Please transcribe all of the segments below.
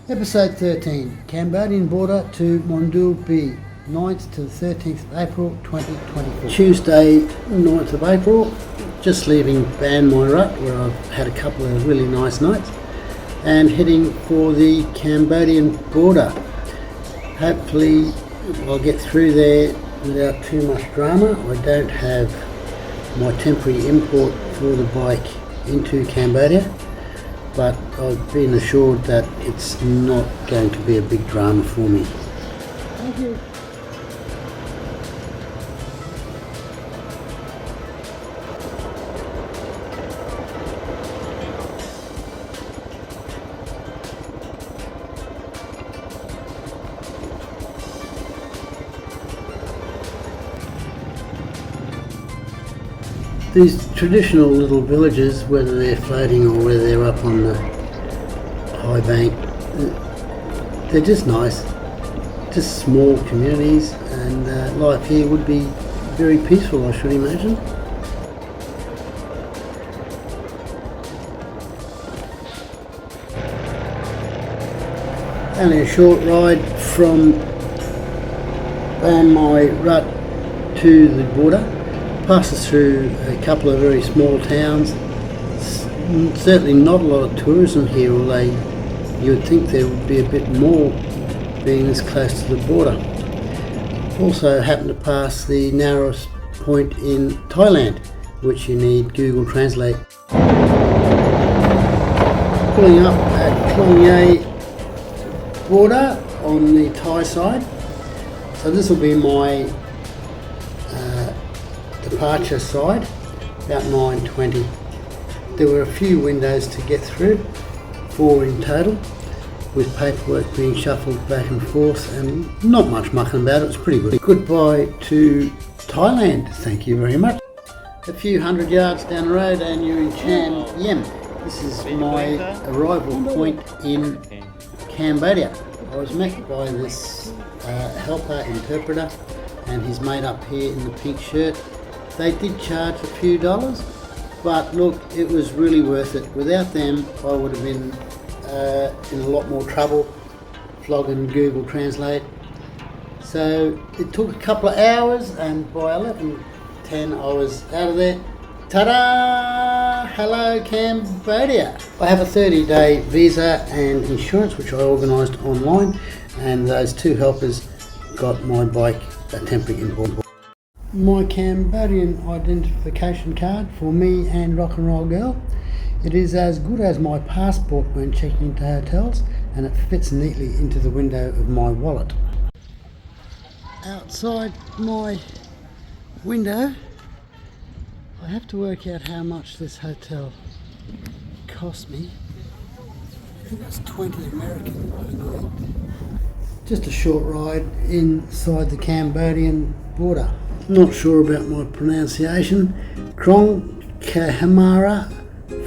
Episode 13, Cambodian border to Mondul Bei, 9th to the 13th of April 2024. Tuesday, 9th of April, just leaving Ban Mai Rat, where I've had a couple of really nice nights, and heading for the Cambodian border. Hopefully I'll get through there without too much drama. I don't have my temporary import for the bike into Cambodia, but I've been assured that it's not going to be a big drama for me. Thank you. These traditional little villages, whether they're floating or whether they're up on the high bank, they're just nice. Just small communities, and life here would be very peaceful, I should imagine. Only a short ride from Ban Mai Rat to the border. Passes through a couple of very small towns. Certainly not a lot of tourism here, although you would think there would be a bit more being this close to the border. Also happened to pass the narrowest point in Thailand, which you need Google Translate. Pulling up at Klong Ye border on the Thai side. So this will be my departure side, about 9:20. There were a few windows to get through, 4 in total, with paperwork being shuffled back and forth and not much mucking about. It was pretty good. Goodbye to Thailand, thank you very much. A few hundred yards down the road and you're in Chan Yem. This is my arrival point in Cambodia. I was met by this helper interpreter and his mate up here in the pink shirt. They did charge a few dollars, but look, it was really worth it. Without them, I would have been in a lot more trouble flogging Google Translate. So it took a couple of hours, and by 11:10 I was out of there. Ta-da! Hello Cambodia! I have a 30-day visa and insurance which I organised online, and those two helpers got my bike a temporary import. My Cambodian identification card for me and Rock and Roll Girl. It is as good as my passport when checking into hotels, and it fits neatly into the window of my wallet. Outside my window, I have to work out how much this hotel cost me. I think it's 20 American per night. Just a short ride inside the Cambodian border. Not sure about my pronunciation. Krong Kahamara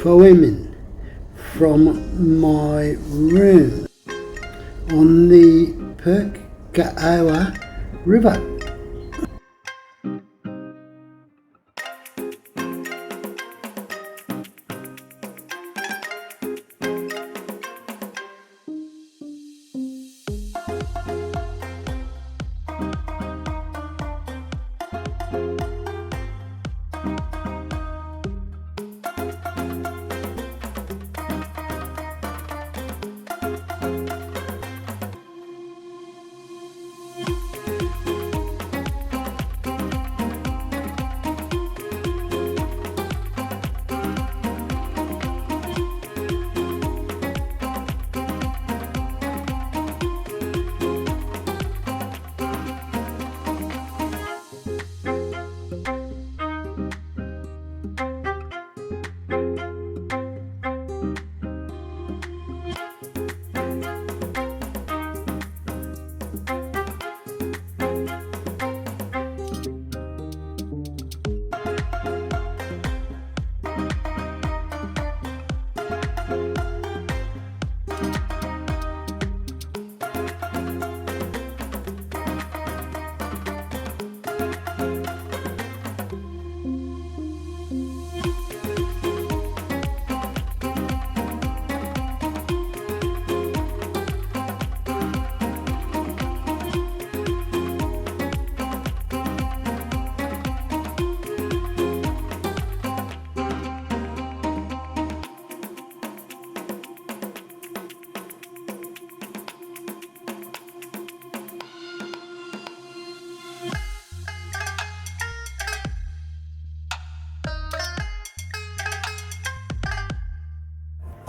for women from my room on the Perkaowa River.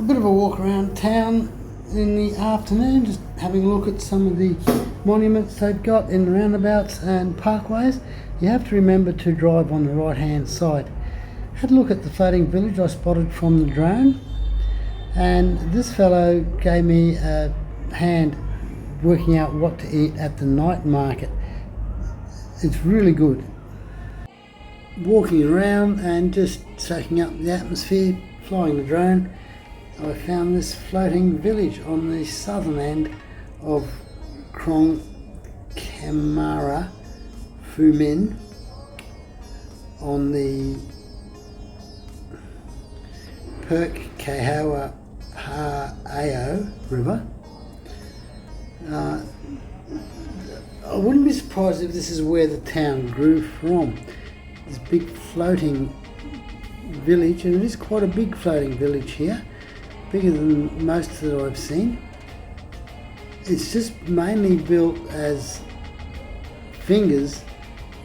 bit of a walk around town in the afternoon, just having a look at some of the monuments they've got in roundabouts and parkways. You have to remember to drive on the right hand side. Had a look at the floating village I spotted from the drone, and this fellow gave me a hand working out what to eat at the night market. It's really good. Walking around and just soaking up the atmosphere, flying the drone, I found this floating village on the southern end of Krong Kamara Fumin on the Perk Kahawa Ha'ao River. I wouldn't be surprised if this is where the town grew from. This big floating village, and it is quite a big floating village here, bigger than most that I've seen. It's just mainly built as fingers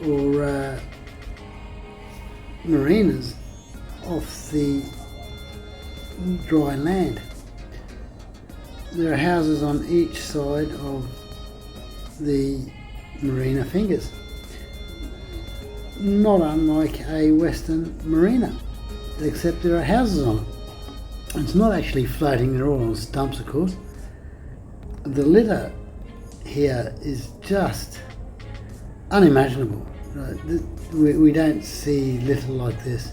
or marinas off the dry land. There are houses on each side of the marina fingers, not unlike a Western marina, except there are houses on it. It's not actually floating, they're all on stumps of course. The litter here is just unimaginable. We don't see litter like this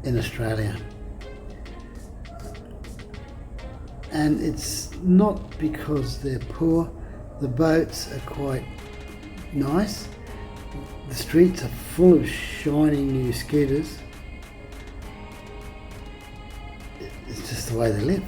in Australia. And it's not because they're poor. The boats are quite nice. The streets are full of shiny new scooters. It's just the way they live.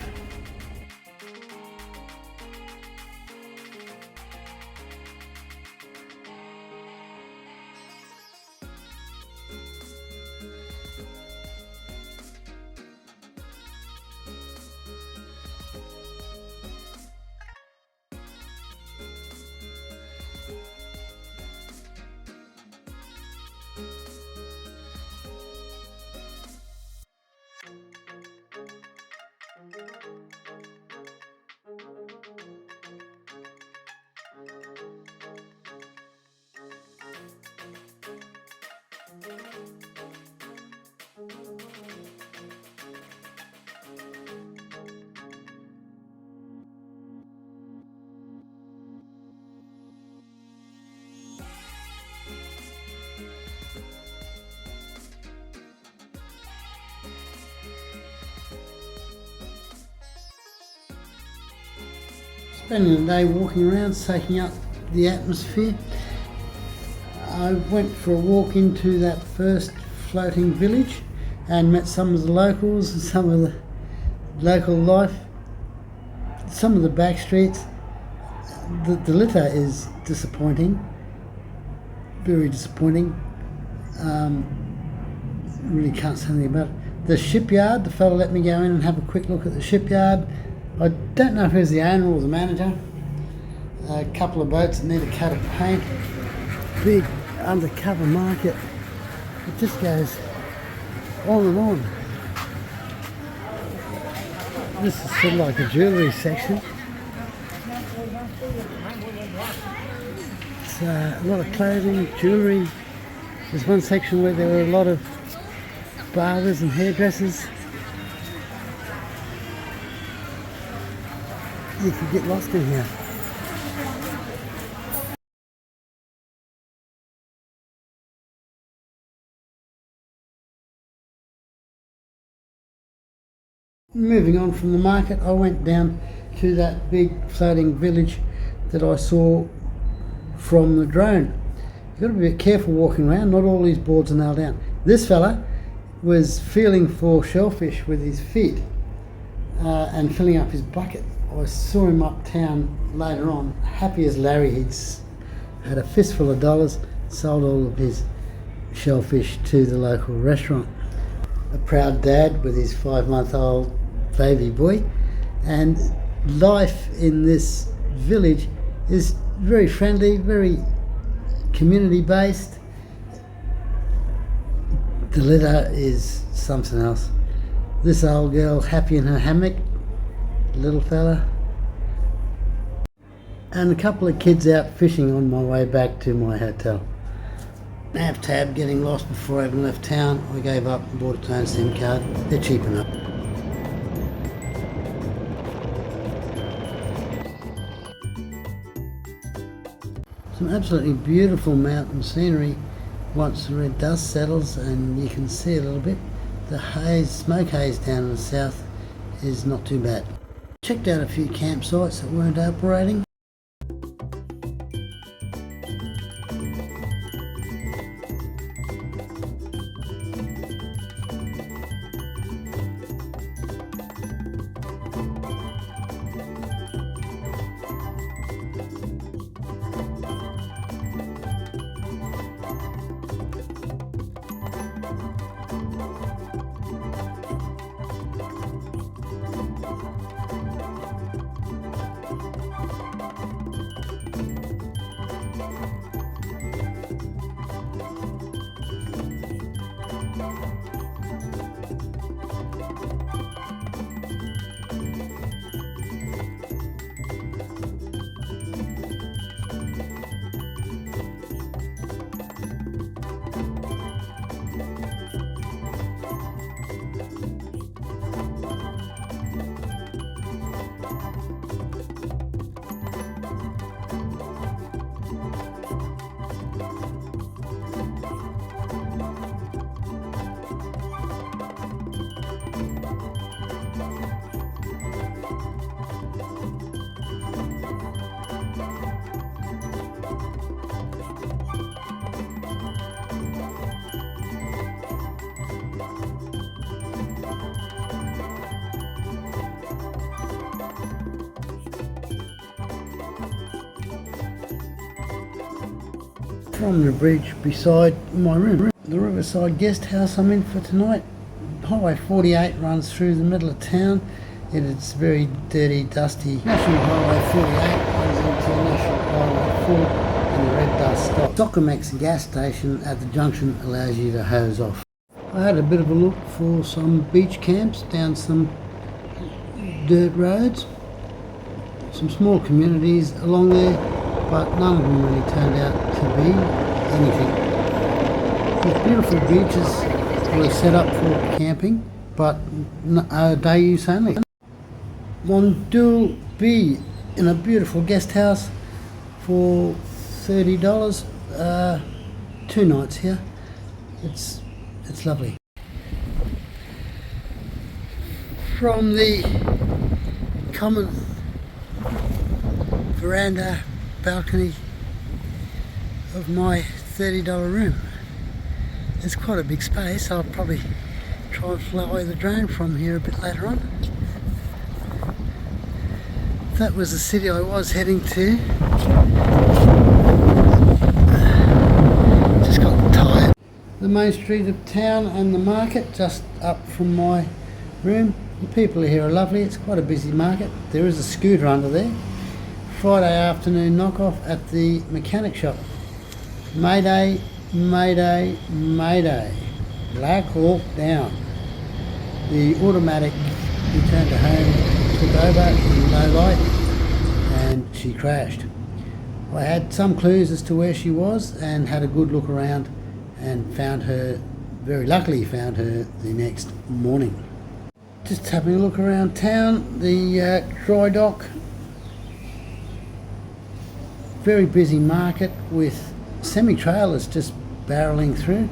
Spending the day walking around, soaking up the atmosphere. I went for a walk into that first floating village and met some of the locals and some of the local life, some of the back streets. The litter is disappointing, very disappointing. Really can't say anything about it. The shipyard, the fellow let me go in and have a quick look at the shipyard. I don't know if he was the owner or the manager. A couple of boats that need a coat of paint. Big undercover market. It just goes on and on. This is sort of like a jewellery section. It's a lot of clothing, jewellery. There's one section where there were a lot of barbers and hairdressers. You could get lost in here. Moving on from the market, I went down to that big floating village that I saw from the drone. You've got to be a bit careful walking around, not all these boards are nailed down. This fella was feeling for shellfish with his feet and filling up his bucket. I saw him uptown later on, happy as Larry. He'd had a fistful of dollars, sold all of his shellfish to the local restaurant. A proud dad with his 5-month-old baby boy, and life in this village is very friendly, very community based. The litter is something else. This old girl happy in her hammock, little fella. And a couple of kids out fishing on my way back to my hotel. Nav tab getting lost before I even left town. I gave up and bought a phone SIM card. They're cheap enough. Some absolutely beautiful mountain scenery once the red dust settles and you can see a little bit. The haze, smoke haze down in the south is not too bad. Checked out a few campsites that weren't operating. From the bridge beside my room, the riverside guest house I'm in for tonight. Highway 48 runs through the middle of town. It's very dirty, dusty. National Highway 48 runs into National Highway 4 and the red dust stops. Soccermax gas station at the junction allows you to hose off. I had a bit of a look for some beach camps down some dirt roads. Some small communities along there, but none of them really turned out to be anything. These beautiful beaches were set up for camping, but day use only. Mondul Bei in a beautiful guest house for $30, 2 nights here. It's lovely. From the common veranda balcony of my $30 room. It's quite a big space. I'll probably try and fly the drone from here a bit later on. That was the city I was heading to. Just got tired. The main street of town and the market just up from my room. The people here are lovely. It's quite a busy market. There is a scooter under there. Friday afternoon knockoff at the mechanic shop. Mayday, mayday, mayday. Black Hawk down. The automatic returned to home, took over in low light, and she crashed. I had some clues as to where she was and had a good look around and found her, very luckily found her the next morning. Just having a look around town, the dry dock. Very busy market with semi-trailers just barreling through.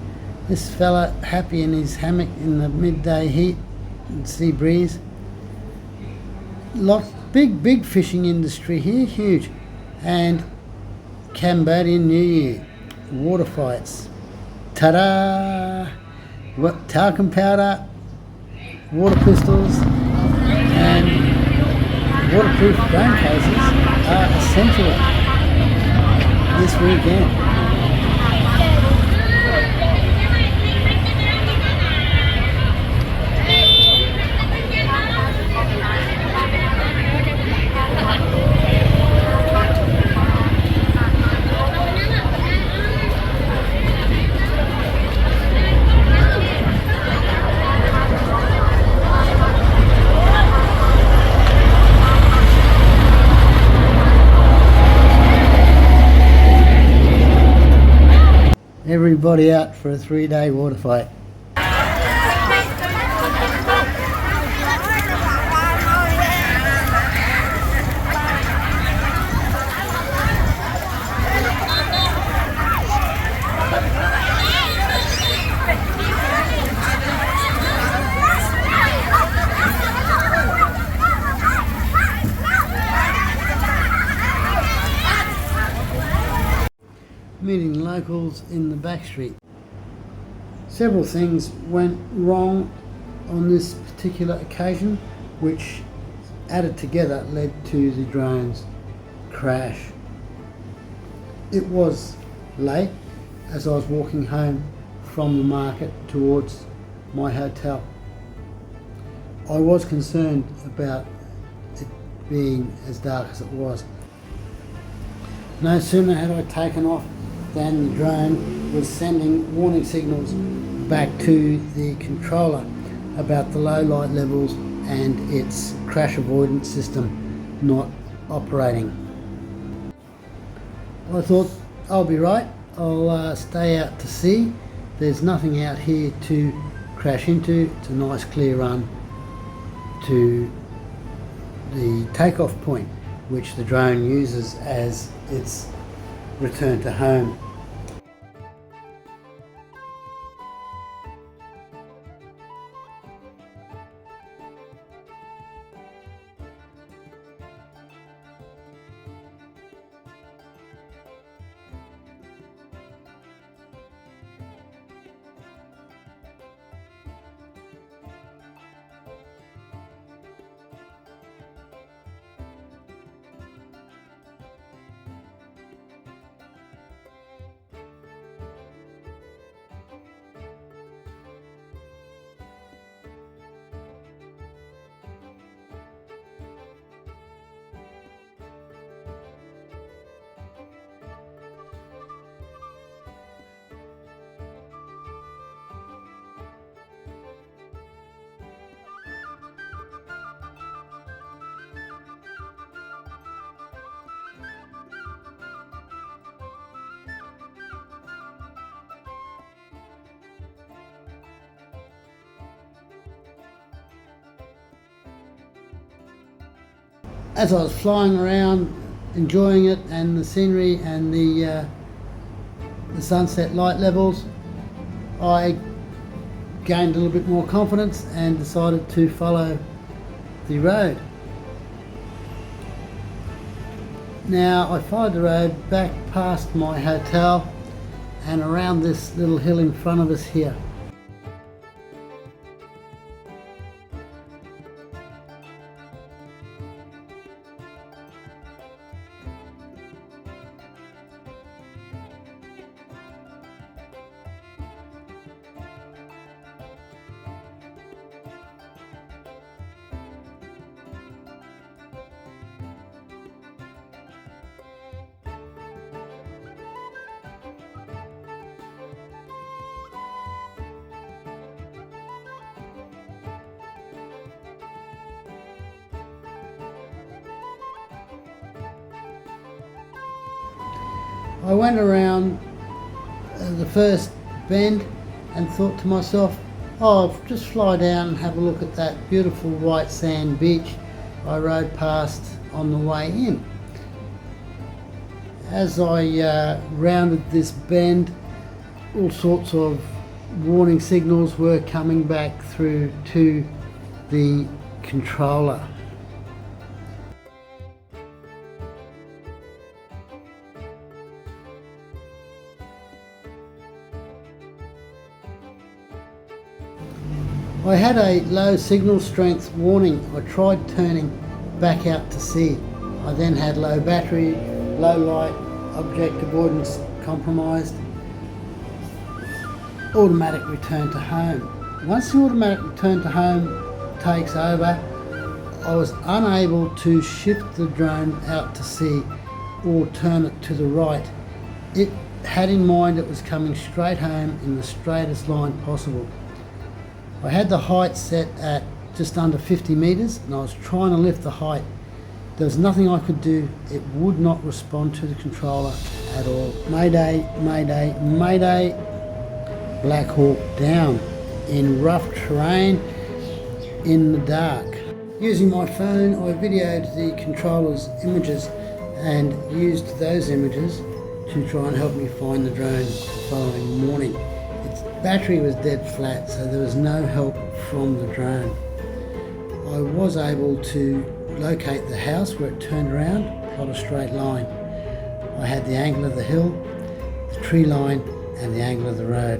This fella happy in his hammock in the midday heat and sea breeze. Big fishing industry here, huge. And Cambodian New Year, water fights. Ta-da! Talcum powder, water pistols and waterproof phone cases are essential this weekend. everybody out for a 3-day water fight. Meeting locals in the back street. Several things went wrong on this particular occasion, which added together led to the drone's crash. It was late as I was walking home from the market towards my hotel. I was concerned about it being as dark as it was. No sooner had I taken off than the drone was sending warning signals back to the controller about the low light levels and its crash avoidance system not operating. I thought, I'll be right, I'll stay out to sea. There's nothing out here to crash into. It's a nice clear run to the takeoff point, which the drone uses as its return to home. As I was flying around, enjoying it and the scenery and the sunset light levels, I gained a little bit more confidence and decided to follow the road. Now I followed the road back past my hotel and around this little hill in front of us here. I went around the first bend and thought to myself, oh, I'll just fly down and have a look at that beautiful white sand beach I rode past on the way in. As I rounded this bend, all sorts of warning signals were coming back through to the controller. I had a low signal strength warning. I tried turning back out to sea. I then had low battery, low light, object avoidance compromised, automatic return to home. Once the automatic return to home takes over, I was unable to shift the drone out to sea or turn it to the right. It had in mind it was coming straight home in the straightest line possible. I had the height set at just under 50 metres and I was trying to lift the height. There was nothing I could do. It would not respond to the controller at all. Mayday, mayday, mayday. Black Hawk down in rough terrain in the dark. Using my phone, I videoed the controller's images and used those images to try and help me find the drone the following morning. Its battery was dead flat, so there was no help from the drone. I was able to locate the house where it turned around, plot a straight line. I had the angle of the hill, the tree line and the angle of the road.